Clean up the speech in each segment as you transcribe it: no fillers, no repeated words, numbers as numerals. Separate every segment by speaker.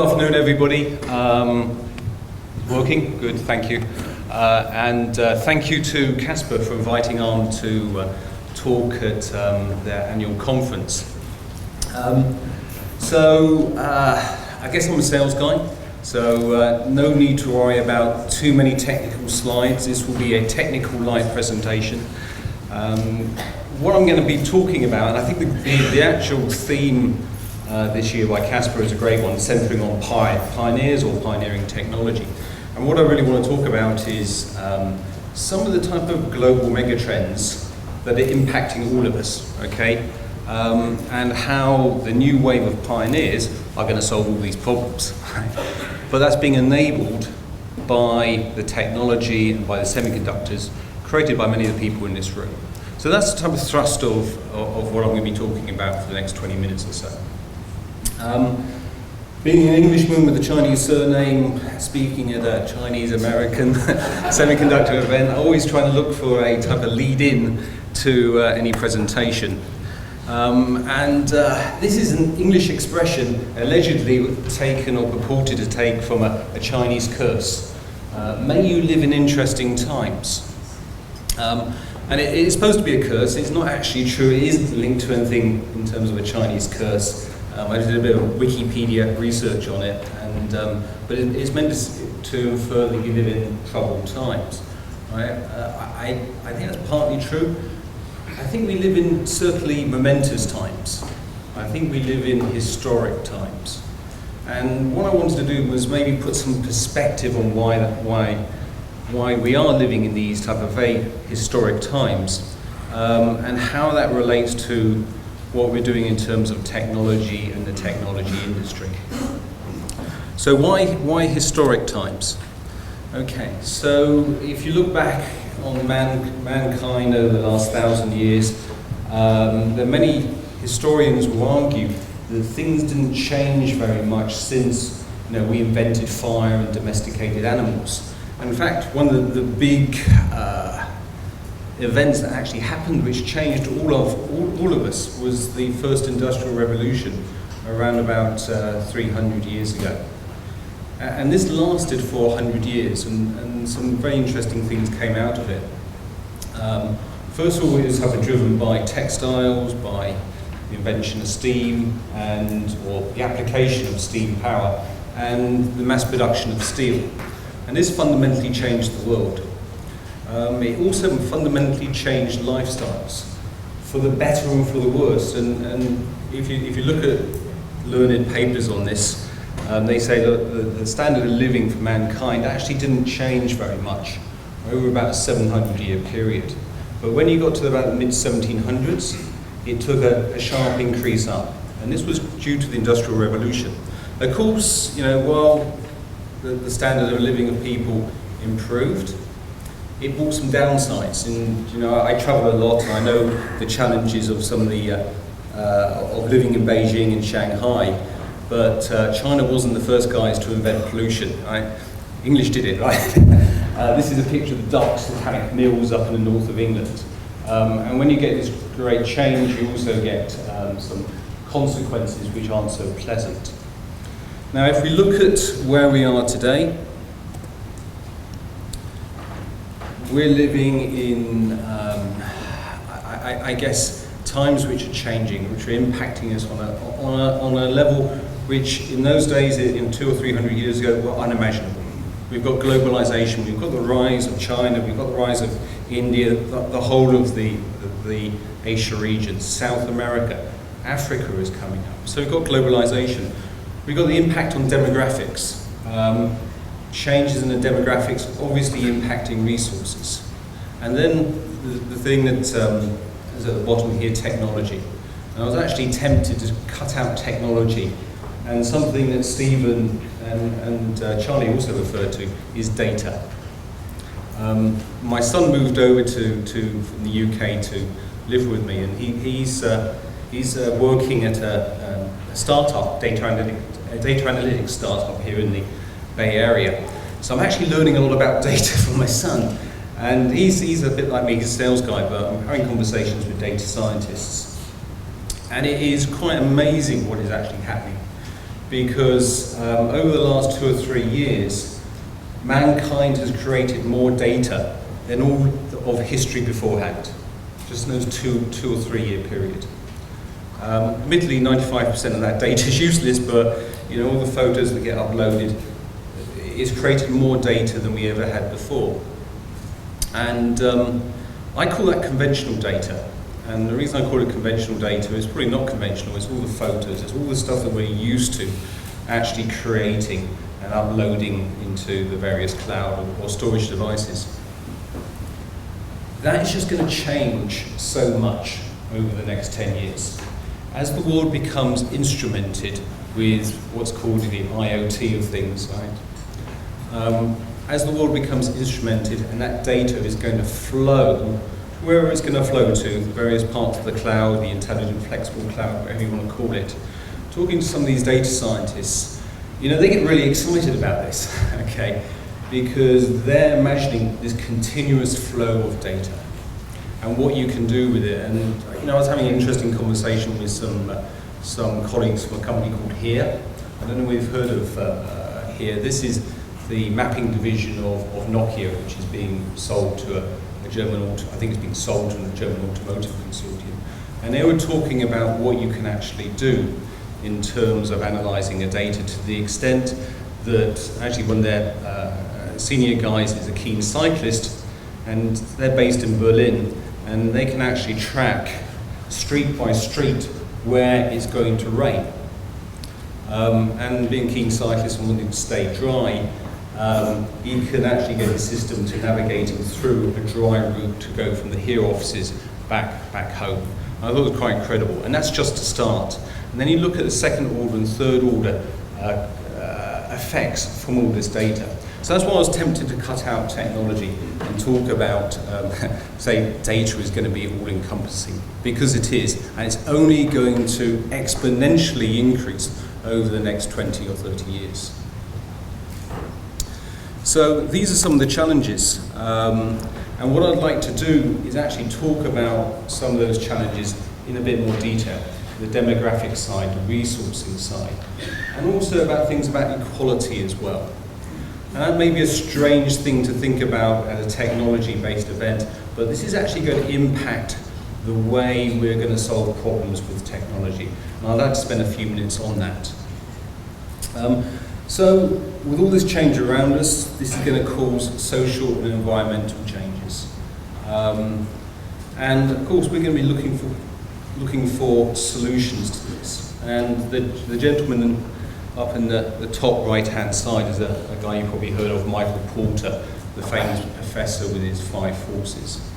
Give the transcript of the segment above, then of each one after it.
Speaker 1: afternoon, everybody. Working? Good, thank you. And thank you to Casper for inviting Arm to talk at their annual conference. I guess I'm a sales guy, so no need to worry about too many technical slides. This will be a technical light presentation. What I'm going to be talking about, and I think the actual theme this year by Casper is a great one, centering on pioneers or pioneering technology. And what I really want to talk about is some of the type of global megatrends that are impacting all of us, okay? And how the new wave of pioneers are going to solve all these problems. But that's being enabled by the technology and by the semiconductors created by many of the people in this room. So that's the type of thrust of what I'm going to be talking about for the next 20 minutes or so. Being an Englishman with a Chinese surname, speaking at a Chinese-American semiconductor event, I always try to look for a type of lead-in to any presentation. This is an English expression allegedly taken or purported to take from a Chinese curse. May you live in interesting times. And it is supposed to be a curse. It's not actually true. It isn't linked to anything in terms of a Chinese curse. I did a bit of Wikipedia research on it, but it's meant to infer that you live in troubled times. Right? I think that's partly true. I think we live in certainly momentous times. I think we live in historic times. And what I wanted to do was maybe put some perspective on why we are living in these type of very historic times, and how that relates to what we're doing in terms of technology and the technology industry. So why historic times? Okay, so if you look back on mankind over the last 1,000 years, there are many historians who argue that things didn't change very much since we invented fire and domesticated animals. And in fact, one of the big events that actually happened which changed all of us was the first industrial revolution around about 300 years ago. And this lasted for 100 years, and some very interesting things came out of it. First of all, it was driven by textiles, by the invention of steam, or the application of steam power, and the mass production of steel. And this fundamentally changed the world. It also fundamentally changed lifestyles, for the better and for the worse. And if you look at learned papers on this, they say that the standard of living for mankind actually didn't change very much over about a 700-year period. But when you got to about the mid-1700s, it took a sharp increase up. And this was due to the Industrial Revolution. Of course, while the standard of living of people improved, it brought some downsides. And I travel a lot, and I know the challenges of some of the of living in Beijing and Shanghai. But China wasn't the first guys to invent pollution, right? English did it, right? This is a picture of the Docks Mechanic Mills up in the north of England. And when you get this great change, you also get some consequences which aren't so pleasant. Now, if we look at where we are today, we're living in, I guess, times which are changing, which are impacting us on a level which, in those days, in 200 or 300 years ago, were unimaginable. We've got globalization, we've got the rise of China, we've got the rise of India, the whole of the Asia region, South America, Africa is coming up. So we've got globalization. We've got the impact on demographics. Changes in the demographics obviously impacting resources. And then the thing that is at the bottom here, technology. And I was actually tempted to cut out technology, and something that Stephen and Charlie also referred to is data. My son moved over from the UK to live with me, and he's working at a startup, data analytics startup here in the Bay Area. So I'm actually learning a lot about data from my son. And he's a bit like me, he's a sales guy, but I'm having conversations with data scientists. And it is quite amazing what is actually happening. because over the last 2 or 3 years, mankind has created more data than all of history beforehand, just in those two or 3 year period. Admittedly, 95% of that data is useless, but all the photos that get uploaded, it's created more data than we ever had before. And I call that conventional data. And the reason I call it conventional data is probably not conventional, it's all the photos, it's all the stuff that we're used to actually creating and uploading into the various cloud or storage devices. That is just going to change so much over the next 10 years. As the world becomes instrumented with what's called the IoT of things, right? As the world becomes instrumented and that data is going to flow wherever it's going to flow to, the various parts of the cloud, the intelligent, flexible cloud, whatever you want to call it. Talking to some of these data scientists, they get really excited about this, okay? Because they're imagining this continuous flow of data and what you can do with it. And I was having an interesting conversation with some colleagues from a company called HERE. I don't know if you've heard of HERE. This is the mapping division of Nokia, which is being sold to a German, I think it's being sold to a German automotive consortium. And they were talking about what you can actually do in terms of analysing the data, to the extent that actually one of their senior guys is a keen cyclist, and they're based in Berlin, and they can actually track street by street where it's going to rain. And being a keen cyclist and wanting to stay dry, you can actually get a system to navigating through a dry route to go from the HERE offices back home. I thought it was quite incredible, and that's just to start. And then you look at the second order and third order effects from all this data. So that's why I was tempted to cut out technology and talk about, say, data is going to be all-encompassing, because it is, and it's only going to exponentially increase over the next 20 or 30 years. So these are some of the challenges, and what I'd like to do is actually talk about some of those challenges in a bit more detail, the demographic side, the resourcing side, and also about things about equality as well. And that may be a strange thing to think about at a technology-based event, but this is actually going to impact the way we're going to solve problems with technology. And I'd like to spend a few minutes on that. So, with all this change around us, this is going to cause social and environmental changes. And of course, we're going to be looking for solutions to this. And the gentleman up in the top right-hand side is a guy you probably heard of, Michael Porter, the famous professor with his 5 forces.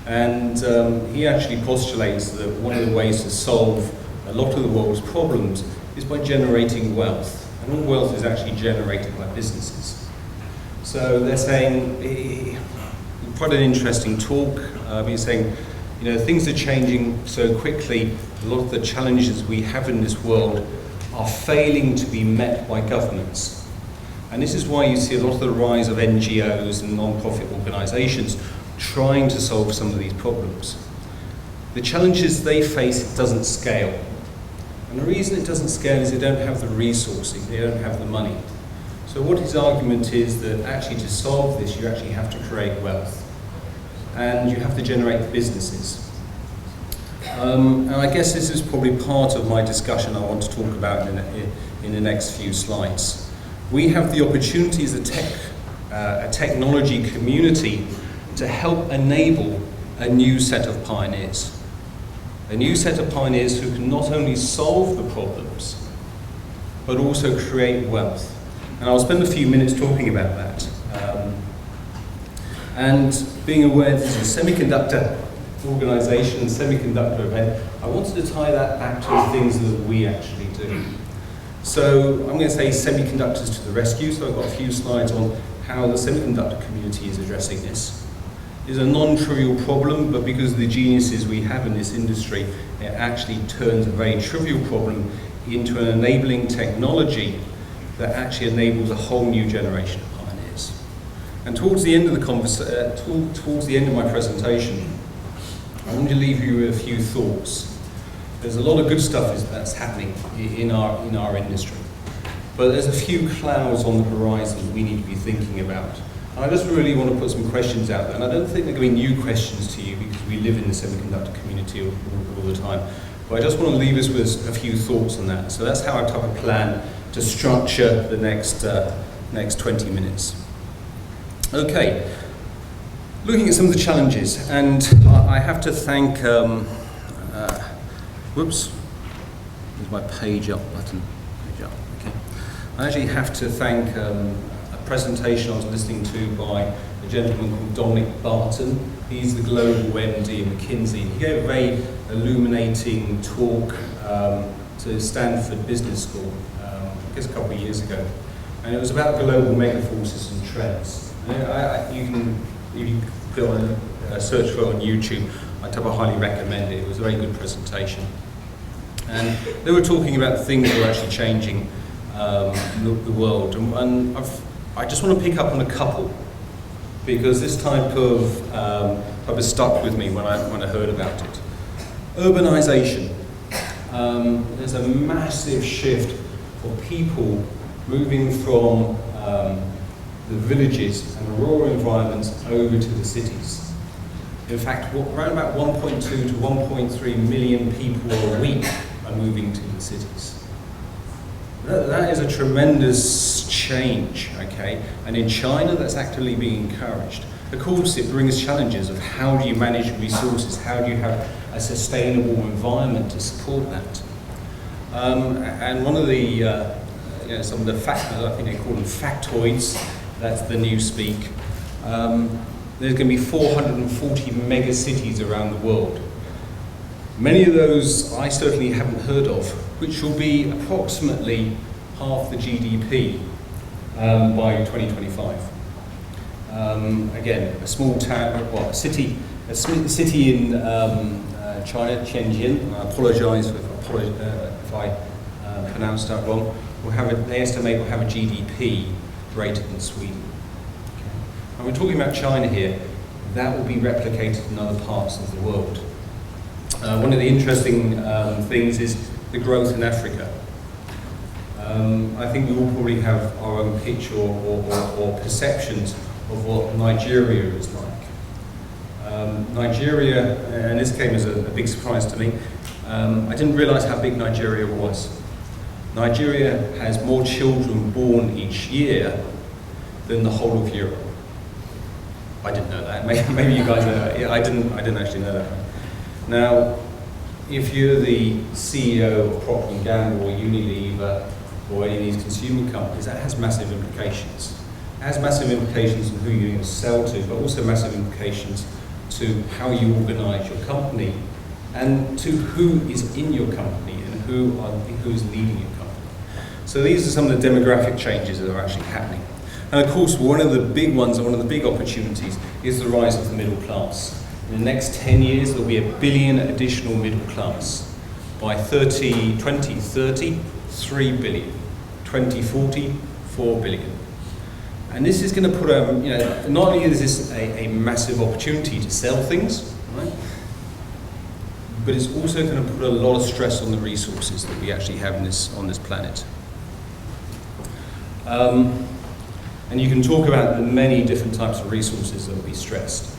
Speaker 1: And he actually postulates that one of the ways to solve a lot of the world's problems is by generating wealth. And all wealth is actually generated by businesses. So they're saying, quite an interesting talk, he's saying, things are changing so quickly, a lot of the challenges we have in this world are failing to be met by governments. And this is why you see a lot of the rise of NGOs and non-profit organisations trying to solve some of these problems. The challenges they face, it doesn't scale. And the reason it doesn't scale is they don't have the resourcing, they don't have the money. So what his argument is that actually to solve this, you actually have to create wealth. And you have to generate businesses. And I guess this is probably part of my discussion I want to talk about in the next few slides. We have the opportunity as a technology community to help enable a new set of pioneers. A new set of pioneers who can not only solve the problems, but also create wealth. And I'll spend a few minutes talking about that. And being aware this is a semiconductor organisation, semiconductor event, I wanted to tie that back to the things that we actually do. So I'm going to say semiconductors to the rescue, so I've got a few slides on how the semiconductor community is addressing this. It's a non-trivial problem, but because of the geniuses we have in this industry, it actually turns a very trivial problem into an enabling technology that actually enables a whole new generation of pioneers. And towards the end of towards the end of my presentation, I want to leave you with a few thoughts. There's a lot of good stuff that's happening in our industry. But there's a few clouds on the horizon that we need to be thinking about. And I just really want to put some questions out there, and I don't think they're going to be new questions to you because we live in the semiconductor community all the time. But I just want to leave us with a few thoughts on that. So that's how I type a plan to structure the next 20 minutes. Okay, looking at some of the challenges, and I have to thank, whoops, there's my page up button, page up, okay. I actually have to thank a presentation I was listening to by a gentleman called Dominic Barton. He's the global MD of McKinsey. He gave a very illuminating talk to Stanford Business School, I guess a couple of years ago. And it was about global megaforces and trends. And if you put on a search for it on YouTube, I highly recommend it. It was a very good presentation. And they were talking about things that were actually changing the world. And I just want to pick up on a couple, because this type of stuck with me when I heard about it. Urbanization. There's a massive shift for people moving from the villages and rural environments over to the cities. In fact, around about 1.2 to 1.3 million people a week are moving to the cities. That is a tremendous change, okay? And in China, that's actively being encouraged. Of course, it brings challenges of how do you manage resources, how do you have a sustainable environment to support that. And one of the, some of the factors, I think they call them factoids, that's the new speak. There's going to be 440 mega cities around the world. Many of those I certainly haven't heard of, which will be approximately half the GDP by 2025. Again, a small town, a city in China, Tianjin, and I apologise if I pronounced that wrong, they estimate will have a GDP greater than Sweden. Okay. And we're talking about China here. That will be replicated in other parts of the world. One of the interesting things is the growth in Africa. I think we all probably have our own picture or perceptions of what Nigeria is like. Nigeria, and this came as a big surprise to me, I didn't realise how big Nigeria was. Nigeria has more children born each year than the whole of Europe. I didn't know that. Maybe you guys know that. Yeah, I didn't actually know that. Now, if you're the CEO of Procter & Gamble or Unilever or any of these consumer companies, that has massive implications. It has massive implications on who you're going to sell to, but also massive implications to how you organise your company and to who is in your company and who is leading your company. So these are some of the demographic changes that are actually happening. And of course, one of the big ones and one of the big opportunities is the rise of the middle class. In the next 10 years, there'll be 1 billion additional middle class. By 2030, 3 billion. 2040, 4 billion. And this is going to put not only is this a massive opportunity to sell things, right? But it's also going to put a lot of stress on the resources that we actually have on this planet. And you can talk about the many different types of resources that will be stressed.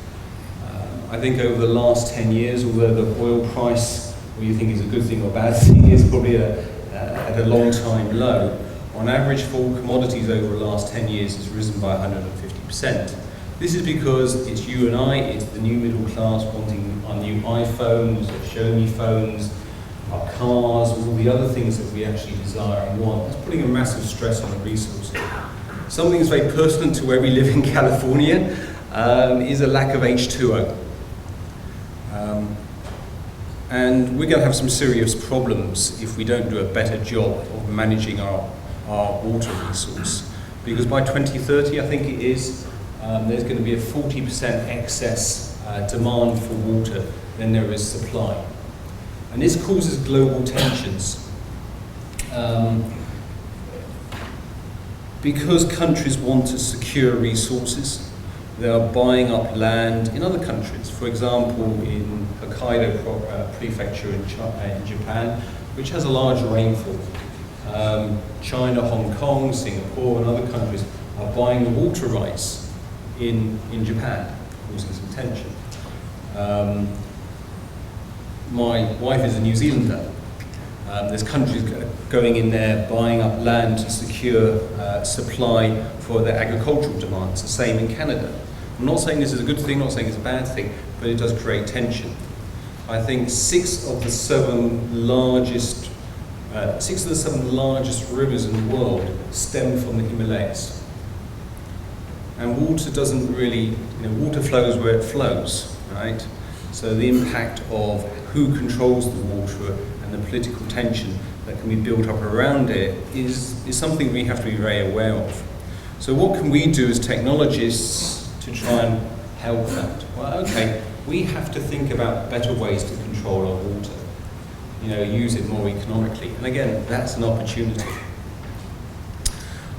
Speaker 1: I think over the last 10 years, although the oil price, what you think is a good thing or bad thing, is probably at a long time low, on average for commodities over the last 10 years has risen by 150%. This is because it's you and I, it's the new middle class wanting our new iPhones, or Xiaomi phones, our cars, all the other things that we actually desire and want. It's putting a massive stress on the resources. Something that's very pertinent to where we live in California is a lack of H2O. And we're going to have some serious problems if we don't do a better job of managing our water resource. Because by 2030, I think it is, there's going to be a 40% excess demand for water than there is supply. And this causes global tensions. Because countries want to secure resources, they are buying up land in other countries. For example, in Hokkaido prefecture in Japan, which has a large rainfall. China, Hong Kong, Singapore and other countries are buying the water rights in Japan, causing some tension. My wife is a New Zealander. There's countries going in there, buying up land to secure supply for their agricultural demands. The same in Canada. I'm not saying this is a good thing, not saying it's a bad thing, but it does create tension. I think 6 of the 7 largest rivers in the world stem from the Himalayas. And water doesn't really, water flows where it flows, right? So the impact of who controls the water and the political tension that can be built up around it is something we have to be very aware of. So what can we do as technologists to try and help that? Well, okay, we have to think about better ways to control our water. Use it more economically. And again, that's an opportunity.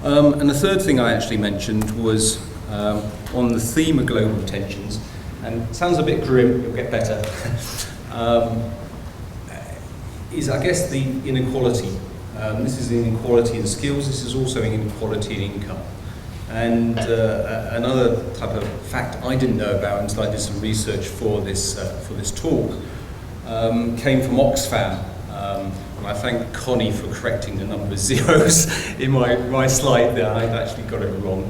Speaker 1: And the third thing I actually mentioned was on the theme of global tensions, and it sounds a bit grim, it'll get better, is I guess the inequality. This is inequality in skills, this is also inequality in income. And another type of fact I didn't know about until I did some research for this talk came from Oxfam. And I thank Connie for correcting the number of zeros in my slide there. I'd actually got it wrong.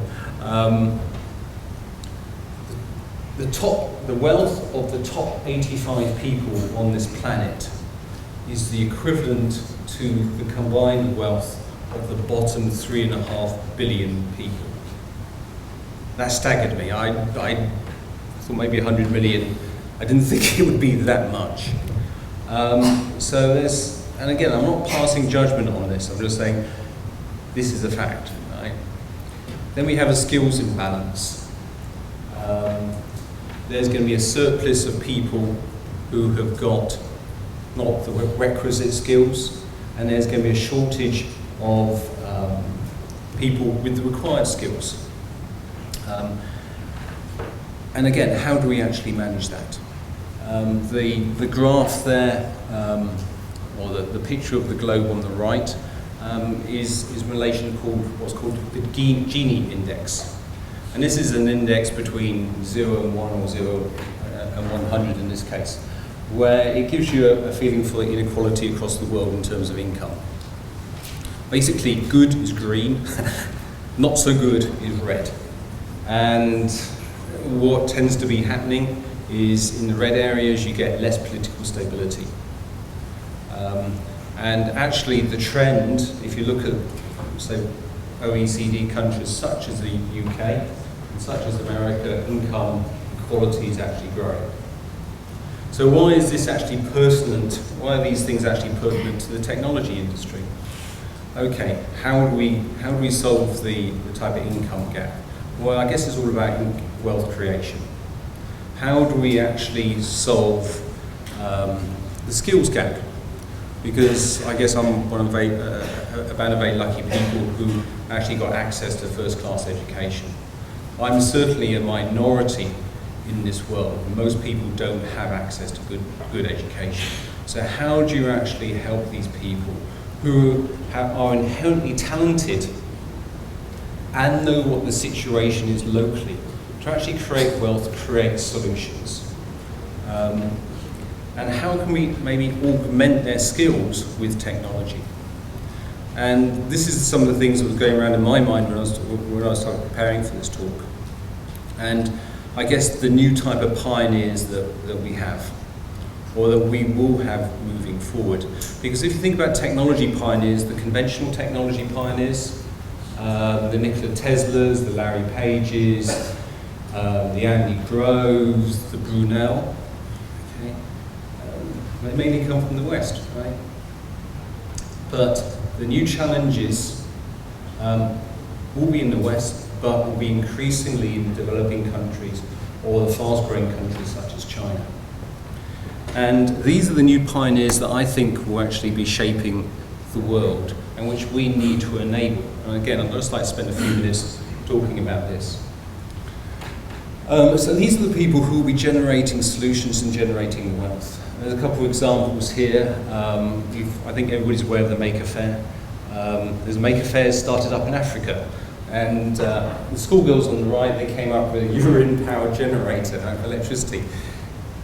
Speaker 1: The wealth of the top 85 people on this planet is the equivalent to the combined wealth of the bottom 3.5 billion people. That staggered me. I thought maybe 100 million. I didn't think it would be that much. And again, I'm not passing judgment on this. I'm just saying this is a fact, right? Then we have a skills imbalance. There's going to be a surplus of people who have got not the requisite skills, and there's going to be a shortage of people with the required skills. And again, how do we actually manage that? The graph there, or the picture of the globe on the right, is in relation to what's called the Gini index. And this is an index between 0 and 1, or 0 and 100 in this case, where it gives you a feeling for inequality across the world in terms of income. Basically, good is green, not so good is red. And what tends to be happening is in the red areas you get less political stability. And actually the trend, if you look at, say, OECD countries such as the UK, and such as America, income equality is actually growing. So why is this actually pertinent? Why are these things actually pertinent to the technology industry? Okay, how do we solve the type of income gap? Well, I guess it's all about wealth creation. How do we actually solve the skills gap? Because I guess I'm one of a band of very lucky people who actually got access to first-class education. I'm certainly a minority in this world. Most people don't have access to good education. So how do you actually help these people who are inherently talented and know what the situation is locally to actually create wealth, create solutions? And how can we maybe augment their skills with technology? And this is some of the things that was going around in my mind when I was preparing for this talk. And I guess the new type of pioneers that we have, or that we will have moving forward. Because if you think about technology pioneers, the conventional technology pioneers, the Nikola Teslas, the Larry Pages, the Andy Groves, the Brunel, okay, they mainly come from the West, right? But the new challenges will be in the West, but will be increasingly in developing countries or the fast-growing countries such as China. And these are the new pioneers that I think will actually be shaping the world and which we need to enable. And again, I'd just like to spend a few minutes talking about this. So these are the people who will be generating solutions and generating wealth. There's a couple of examples here. I think everybody's aware of the Maker Faire. There's maker fairs started up in Africa. And the schoolgirls on the right, they came up with a urine powered generator for electricity.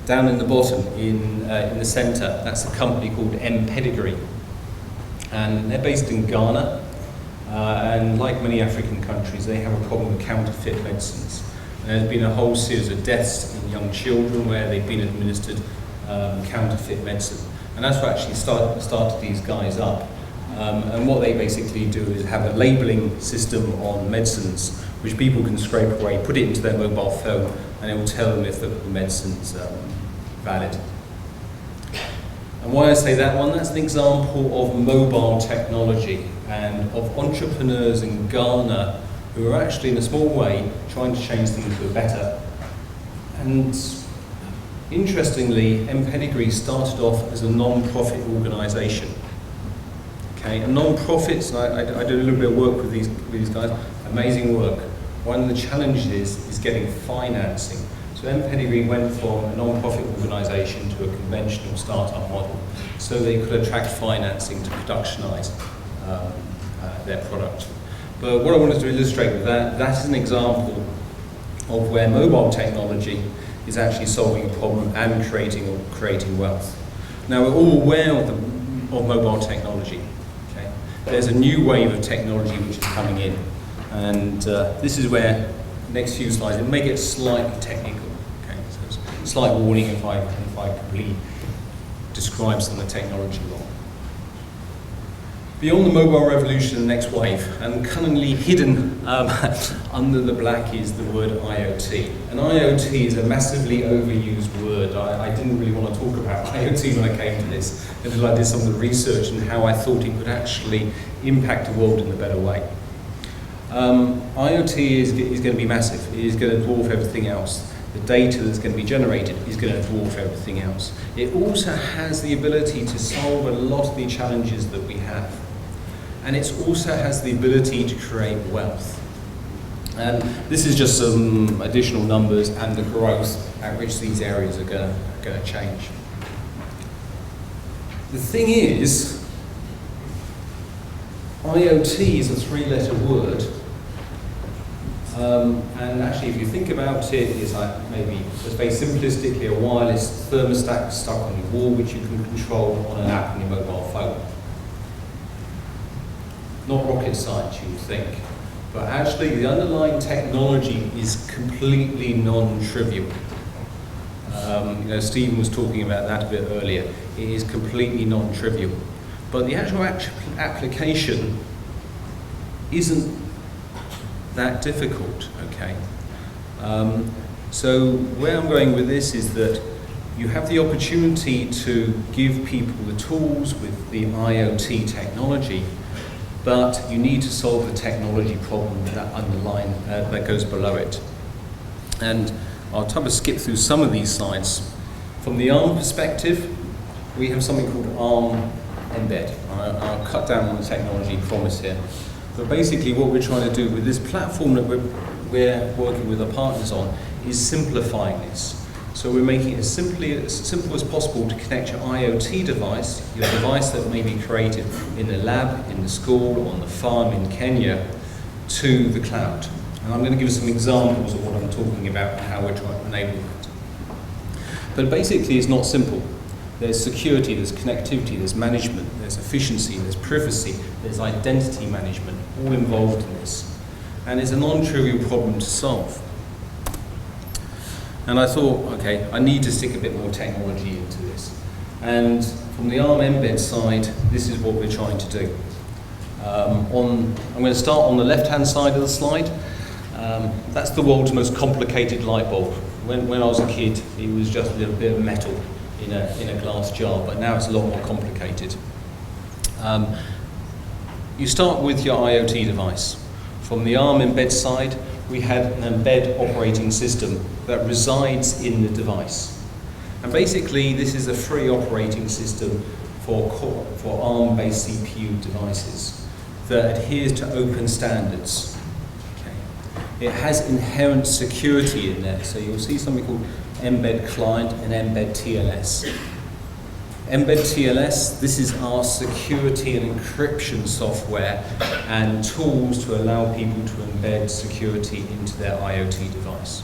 Speaker 1: Down in the bottom, in the centre, that's a company called Pedigree. And they're based in Ghana. And like many African countries, they have a problem with counterfeit medicines. And there's been a whole series of deaths in young children where they've been administered counterfeit medicine. And that's what actually started these guys up. And what they basically do is have a labelling system on medicines which people can scrape away, put it into their mobile phone, and it will tell them if the medicine's valid. And why I say that one, that's an example of mobile technology and of entrepreneurs in Ghana who are actually in a small way trying to change things for the better. And interestingly, Pedigree started off as a non-profit organisation. Okay, and non-profits, I did a little bit of work with these guys, amazing work. One of the challenges is getting financing. So Pedigree went from a non-profit organisation to a conventional startup model, so they could attract financing to productionise their product. But what I wanted to illustrate with that is an example of where mobile technology is actually solving a problem and creating wealth. Now we're all aware of mobile technology. Okay? There's a new wave of technology which is coming in, and this is where next few slides it may get slightly technical. Okay? So it's a slight warning if I completely describe some of the technology wrong. Beyond the mobile revolution, the next wave, and cunningly hidden under the black is the word IoT. And IoT is a massively overused word. I didn't really want to talk about IoT when I came to this, until I did some of the research and how I thought it could actually impact the world in a better way. IoT is going to be massive. It is going to dwarf everything else. The data that's going to be generated is going to dwarf everything else. It also has the ability to solve a lot of the challenges that we have. And it also has the ability to create wealth. And this is just some additional numbers and the growth at which these areas are going to change. The thing is, IoT is a three-letter word. And actually, if you think about it, it's like maybe, just very simplistically, a wireless thermostat stuck on your wall, which you can control on an app on your mobile phone. Not rocket science, you would think, but actually the underlying technology is completely non-trivial. Stephen was talking about that a bit earlier. It is completely non-trivial, but the actual application isn't that difficult. Okay, so where I'm going with this is that you have the opportunity to give people the tools with the IoT technology, but you need to solve the technology problem that goes below it. And I'll try to skip through some of these slides. From the ARM perspective, we have something called ARM Embed. I'll cut down on the technology promise here. But basically what we're trying to do with this platform that we're working with our partners on is simplifying this. So we're making it as simple as possible to connect your IoT device, your device that may be created in the lab, in the school, on the farm in Kenya, to the cloud. And I'm going to give you some examples of what I'm talking about and how we're trying to enable that. But basically it's not simple. There's security, there's connectivity, there's management, there's efficiency, there's privacy, there's identity management, all involved in this. And it's a non-trivial problem to solve. And I thought, okay, I need to stick a bit more technology into this. And from the ARM Embed side, this is what we're trying to do. I'm going to start on the left-hand side of the slide. That's the world's most complicated light bulb. When I was a kid, it was just a little bit of metal in a glass jar, but now it's a lot more complicated. You start with your IoT device. From the ARM Embed side, we have an embed operating system that resides in the device. And basically, this is a free operating system for ARM-based CPU devices that adheres to open standards. Okay. It has inherent security in there, so you'll see something called Embed Client and Embed TLS. Embed TLS, this is our security and encryption software and tools to allow people to embed security into their IoT device.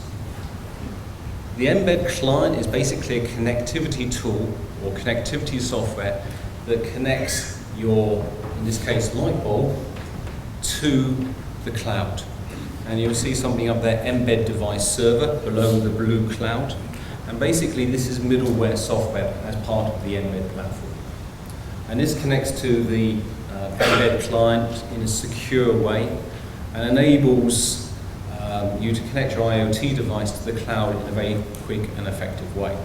Speaker 1: The Embed client is basically a connectivity tool or connectivity software that connects your, in this case, light bulb to the cloud. And you'll see something up there, Embed Device Server, below the blue cloud. And basically this is middleware software as part of the Embed platform. And this connects to the Embed client in a secure way and enables you to connect your IoT device to the cloud in a very quick and effective way.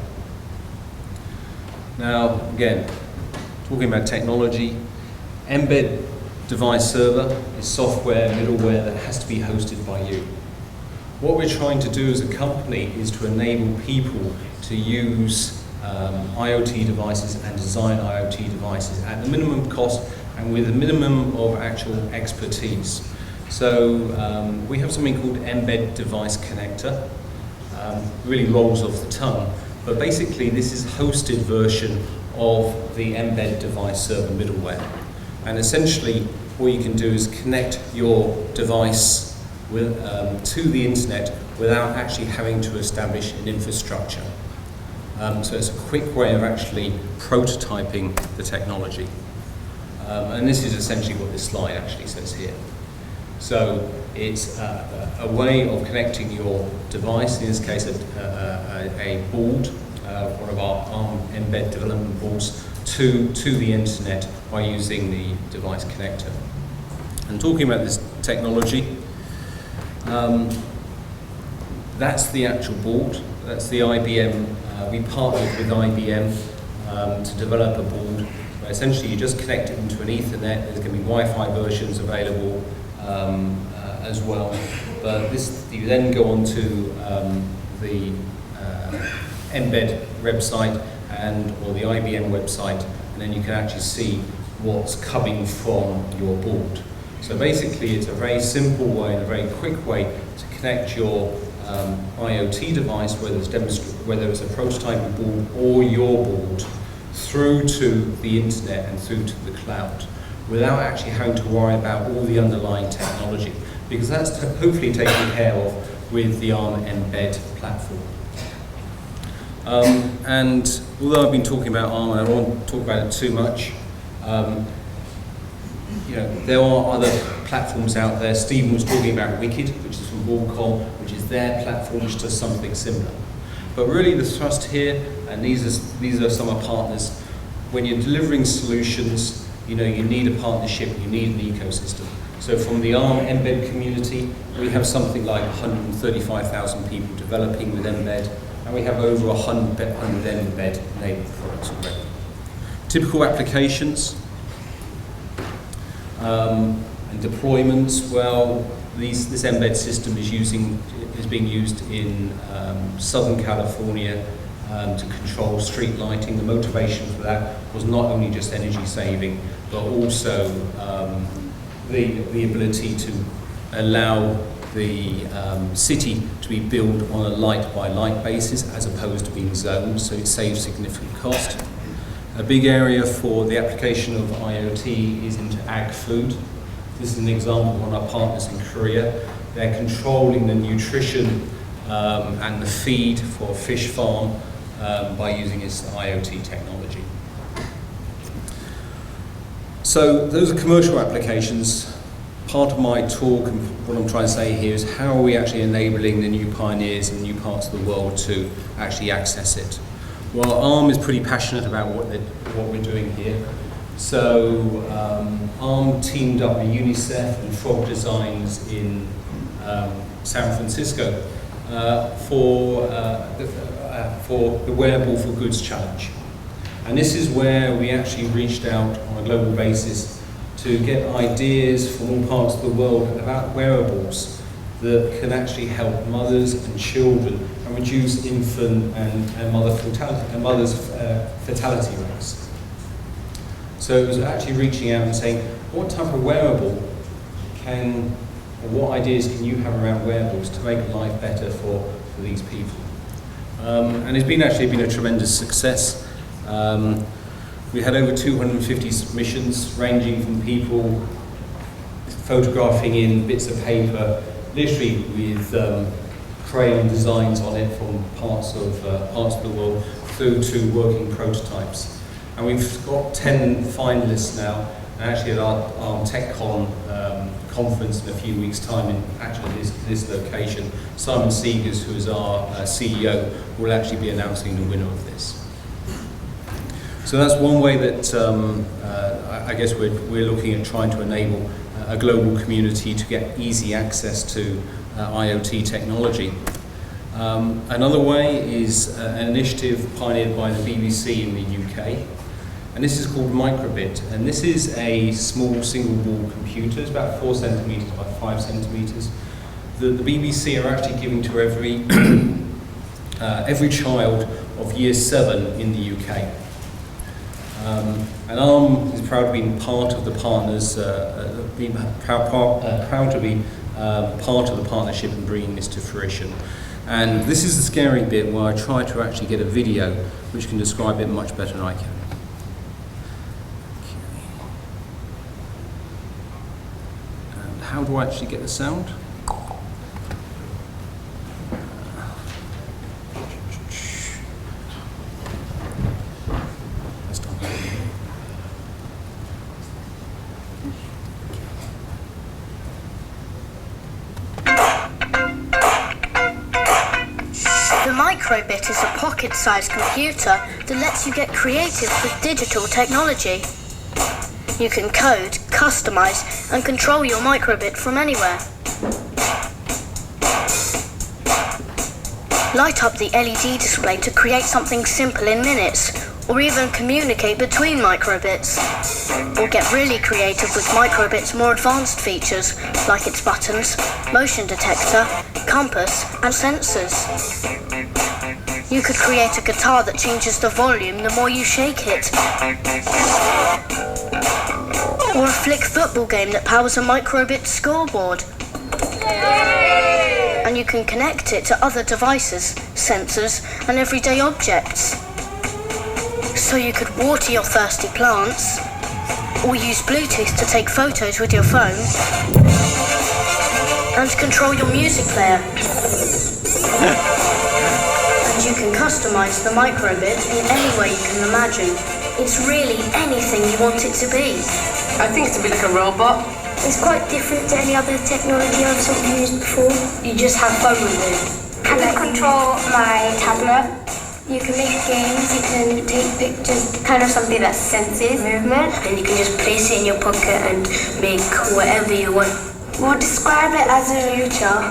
Speaker 1: Now, again, talking about technology, Embed Device Server is software, middleware that has to be hosted by you. What we're trying to do as a company is to enable people to use IoT devices and design IoT devices at the minimum cost and with a minimum of actual expertise. So we have something called Embed Device Connector. Really rolls off the tongue, but basically this is a hosted version of the Embed Device Server middleware. And essentially what you can do is connect your device to the internet without actually having to establish an infrastructure. So it's a quick way of actually prototyping the technology. And this is essentially what this slide actually says here. So it's a way of connecting your device, in this case a board, one of our ARM Embed development boards, to the internet by using the device connector. And talking about this technology, that's the actual board, that's the IBM, we partnered with IBM to develop a board where essentially you just connect it into an Ethernet. There's going to be Wi-Fi versions available as well, but this, you then go onto the Embed website or the IBM website, and then you can actually see what's coming from your board. So basically it's a very simple way and a very quick way to connect your IoT device, whether it's a prototyping board or your board, through to the internet and through to the cloud, without actually having to worry about all the underlying technology, because that's hopefully taken care of with the ARM Embed platform. And although I've been talking about ARM, and I don't want to talk about it too much, there are other platforms out there. Stephen was talking about Wicked, which is from Broadcom, which is their platform, which does something similar. But really the thrust here, and these are some of our partners, when you're delivering solutions, you need a partnership, you need an ecosystem. So from the ARM Embed community, we have something like 135,000 people developing with Embed, and we have over 100 Embed enabled products already. Typical applications and deployments, well, this Embed system is being used in Southern California to control street lighting. The motivation for that was not only just energy saving, but also the ability to allow the city to be built on a light-by-light basis as opposed to being zoned, so it saves significant cost. A big area for the application of IoT is into ag-food. This is an example of one of our partners in Korea. They're controlling the nutrition and the feed for a fish farm by using this IoT technology. So those are commercial applications. Part of my talk and what I'm trying to say here is how are we actually enabling the new pioneers in new parts of the world to actually access it? Well, ARM is pretty passionate about what we're doing here. So ARM teamed up with UNICEF and Frog Designs in San Francisco for the Wearable for Goods Challenge. And this is where we actually reached out on a global basis to get ideas from all parts of the world about wearables that can actually help mothers and children and reduce infant and mother's fatality rates. So it was actually reaching out and saying, what type of wearable or what ideas can you have around wearables to make life better for these people? And it's actually been a tremendous success. We had over 250 submissions, ranging from people photographing in bits of paper, literally with crayon designs on it from parts of the world, through to working prototypes. And we've got 10 finalists now, and actually at our TechCon conference in a few weeks' time, in actually this location, Simon Seegers, who is our CEO, will actually be announcing the winner of this. So that's one way that I guess we're looking at trying to enable a global community to get easy access to IoT technology. Another way is an initiative pioneered by the BBC in the UK, and this is called Microbit, and this is a small single-board computer. It's about 4 centimetres by 5 centimetres. The BBC are actually giving to every child of year 7 in the UK. And ARM is proud to be part of the partners, proud to be part of the partnership in bringing this to fruition. And this is the scary bit where I try to actually get a video which can describe it much better than I can. And how do I actually get the sound?
Speaker 2: The Microbit is a pocket-sized computer that lets you get creative with digital technology. You can code, customize, and control your Microbit from anywhere. Light up the LED display to create something simple in minutes, or even communicate between microbits. Or get really creative with Microbit's more advanced features, like its buttons, motion detector, compass, and sensors. You could create a guitar that changes the volume the more you shake it. Or a flick football game that powers a Microbit scoreboard. And you can connect it to other devices, sensors, and everyday objects. So you could water your thirsty plants, or use Bluetooth to take photos with your phone, and control your music player. And you can customize the Microbit in any way you can imagine. It's really anything you want it to be.
Speaker 3: I think it's to be like a robot.
Speaker 4: It's quite different to any other technology I've sort of used before.
Speaker 3: You just have fun with it.
Speaker 4: I can control my tablet. You can make games, you can take pictures, kind of something that senses movement, and you can just place it in your pocket and make whatever you want. We'll describe it as a future.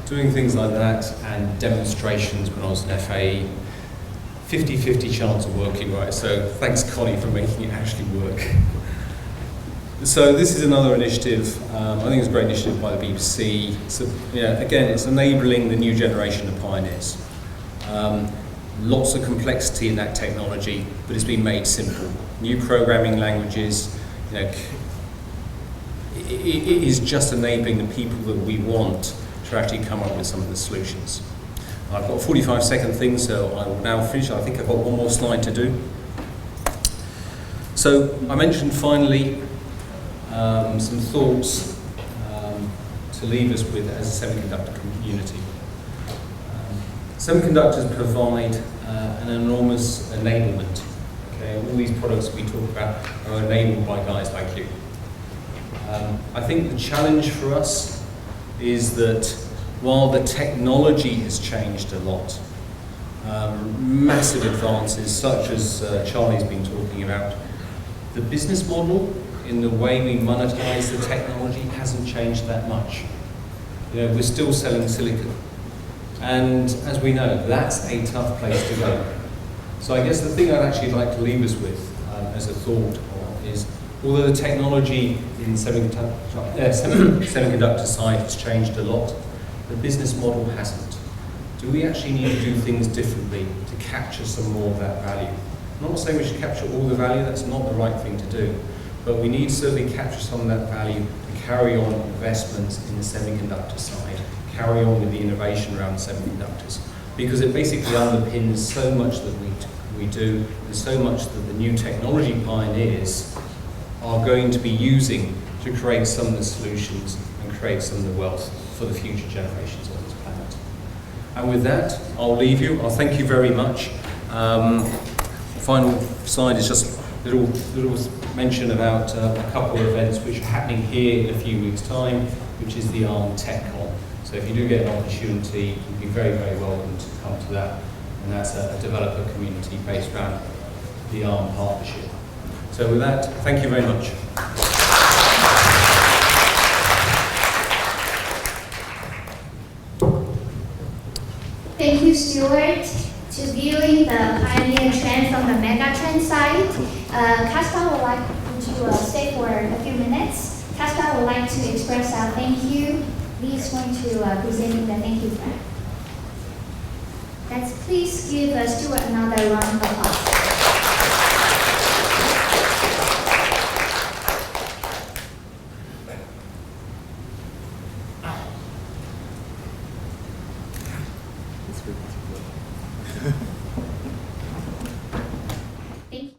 Speaker 1: Doing things like that and demonstrations when I was an FA, 50-50 chance of working right, so thanks Connie for making it actually work. So this is another initiative, I think it's a great initiative by the BBC. So, again, it's enabling the new generation of pioneers. Lots of complexity in that technology, but it's been made simple. New programming languages, it is just enabling the people that we want to actually come up with some of the solutions. I've got a 45-second thing, so I will now finish. I think I've got one more slide to do. So I mentioned finally some thoughts to leave us with as a semiconductor community. Semiconductors provide an enormous enablement. Okay? All these products we talk about are enabled by guys like you. I think the challenge for us is that while the technology has changed a lot, massive advances such as Charlie's been talking about, the business model in the way we monetize the technology hasn't changed that much. We're still selling silicon. And as we know, that's a tough place to go. So I guess the thing I'd actually like to leave us with as a thought is Although the technology in semiconductor side has changed a lot, the business model hasn't. Do we actually need to do things differently to capture some more of that value? I'm not saying we should capture all the value, that's not the right thing to do, but we need to certainly capture some of that value to carry on investments in the semiconductor side, carry on with the innovation around semiconductors, because it basically underpins so much that we do, and so much that the new technology pioneers are going to be using to create some of the solutions and create some of the wealth for the future generations on this planet. And with that, I'll leave you. I'll thank you very much. Final slide is just a little mention about a couple of events which are happening here in a few weeks' time, which is the ARM TechCon. So if you do get an opportunity, you'd be very, very welcome to come to that. And that's a developer community based around the ARM partnership. So with that, thank you very much.
Speaker 5: Thank you, Stuart. To viewing the pioneer trend from the megatrend side, Casper would like to stay for a few minutes. Casper would like to express our thank you. He's going to present the thank you flag. Let's please give Stuart another round of applause.